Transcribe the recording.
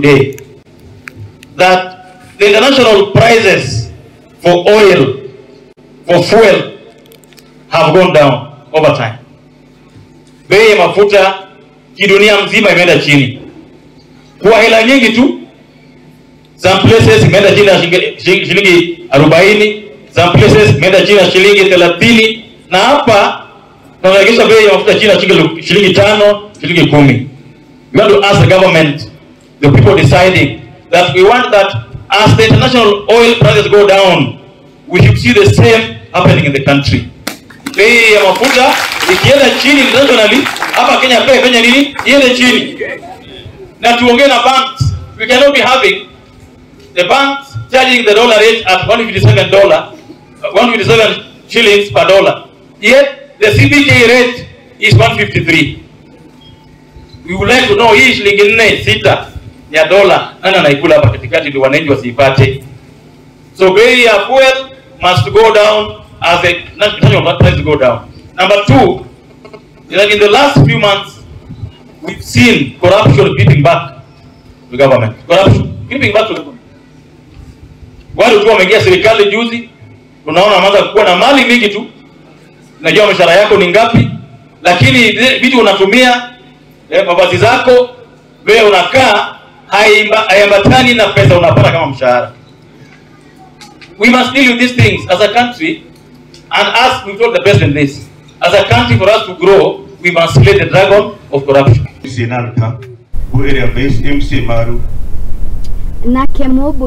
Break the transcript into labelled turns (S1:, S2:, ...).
S1: today that the international prices for oil, for fuel, have gone down over time. Bei ya mafuta kidunia mzima imeenda chini. Kwa hela nyingi tu, some places imeenda chini na shilingi 40, some places imeenda chini na shilingi 30, na hapa tunaregesha bei ya mafuta chini na shilingi 5, shilingi 10. We want to ask the government, the people deciding, that we want that as the international oil prices go down, we should see the same happening in the country. Bei ya mafuta ikienda chini internationally, hapa Kenya pia ifanye nini? Iende chini. Na tuongee na banks. We cannot be having the banks charging the dollar rate at $157 shillings per dollar. Yet the CBK rate is 153. We would like to know hii shilingi 4-6 ya dola nani anaikula hapa katikati ndio wananchi wasipate. So bei ya fuel must go down as the national prices go down. Number 2, like in the last few months, we've seen corruption creeping back to the government. Corruption creeping back to the government. Wale tu wameingia serikali juzi, unaona wameanza kuwa na mali mingi tu. Unajua mshahara yako ni ngapi, lakini vitu unatumia, mavazi zako, wewe unakaa haiambatani na pesa unapata kama mshahara. We must deal with these things as a country, and as we told the president this, as a country, for us to grow, we must slay the dragon of corruption.